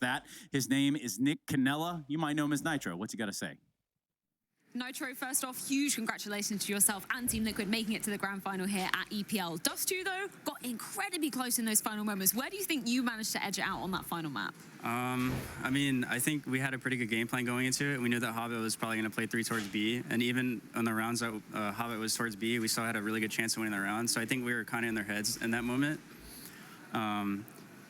that. His name is Nick Canella. You might know him as nitr0. What's he got to say? nitr0, first off, huge congratulations to yourself and Team Liquid making it to the grand final here at EPL. Dust2, though, got incredibly close in those final moments. Where do you think you managed to edge it out on that final map? I mean, I think we had a pretty good game plan going into it. We knew that Hobbit was probably going to play 3 towards B, and even on the rounds that Hobbit was towards B, we still had a really good chance of winning the round. So I think we were kind of in their heads in that moment.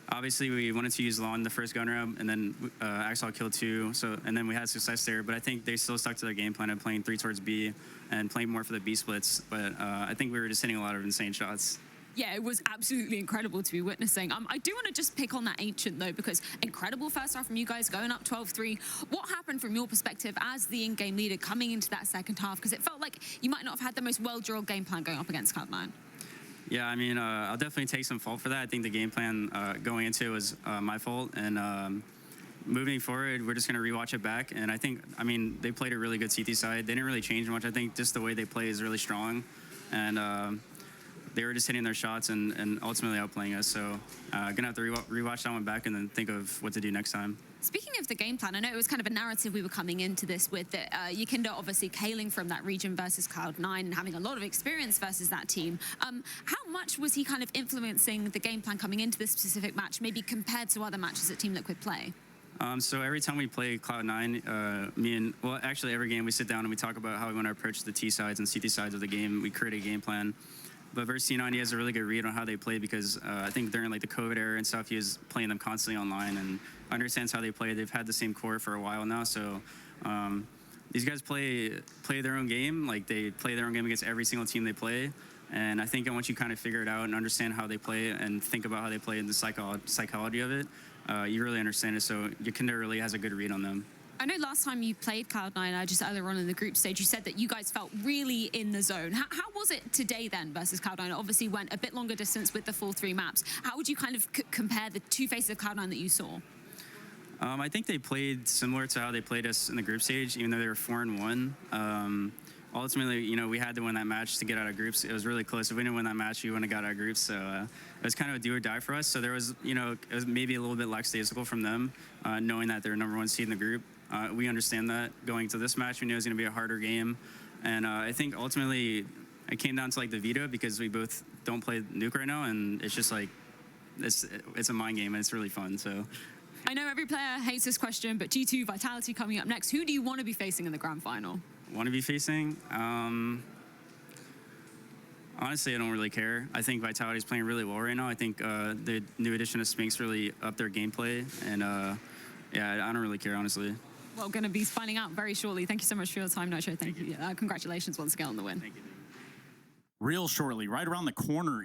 Obviously, we wanted to use Lawn the first gun round, and then Axel killed 2, and then we had success there. But I think they still stuck to their game plan of playing 3 towards B and playing more for the B splits. But I think we were just hitting a lot of insane shots. Yeah, it was absolutely incredible to be witnessing. I do want to just pick on that Ancient, though, because incredible first half from you guys, going up 12-3. What happened from your perspective as the in-game leader coming into that second half? Because it felt like you might not have had the most well-drilled game plan going up against Cloud9. Yeah, I mean, I'll definitely take some fault for that. I think the game plan going into it was my fault. And moving forward, we're just going to rewatch it back. And I think, I mean, they played a really good CT side. They didn't really change much. I think just the way they play is really strong. And they were just hitting their shots and ultimately outplaying us. So going to have to rewatch that one back and then think of what to do next time. Speaking of the game plan, I know it was kind of a narrative we were coming into this with, that Yakinda obviously hailing from that region versus Cloud9 and having a lot of experience versus that team. How much was he kind of influencing the game plan coming into this specific match, maybe compared to other matches that Team Liquid play? So every time we play Cloud9, well, actually every game we sit down and we talk about how we want to approach the T sides and CT sides of the game. We create a game plan. But versus C9, he has a really good read on how they play because I think during like the COVID era and stuff, he was playing them constantly online and understands how they play. They've had the same core for a while now, so these guys play their own game. Like they play their own game against every single team they play. And I think once you kind of figure it out and understand how they play and think about how they play and the psychology of it, you really understand it. So Yakinda really has a good read on them. I know last time you played Cloud9, just earlier on in the group stage, you said that you guys felt really in the zone. How was it today then versus Cloud9? It obviously went a bit longer distance with the full 3 maps. How would you kind of compare the 2 faces of Cloud9 that you saw? I think they played similar to how they played us in the group stage, even though they were 4-1. Ultimately, you know, we had to win that match to get out of groups. It was really close. If we didn't win that match, we wouldn't have got out of groups. So it was kind of a do or die for us. So there was, you know, it was maybe a little bit lackadaisical from them, knowing that they're #1 seed in the group. We understand that going to this match. We knew it was going to be a harder game. And I think ultimately it came down to like the veto because we both don't play Nuke right now. And it's just like, it's a mind game and it's really fun. So I know every player hates this question, but G2 Vitality coming up next. Who do you want to be facing in the grand final? Want to be facing? Honestly, I don't really care. I think Vitality's playing really well right now. I think the new addition of Spinks really upped their gameplay. And yeah, I don't really care, honestly. Well, going to be finding out very shortly. Thank you so much for your time, nitr0. Thank you. Congratulations once again on the win. Thank you. Real shortly, right around the corner.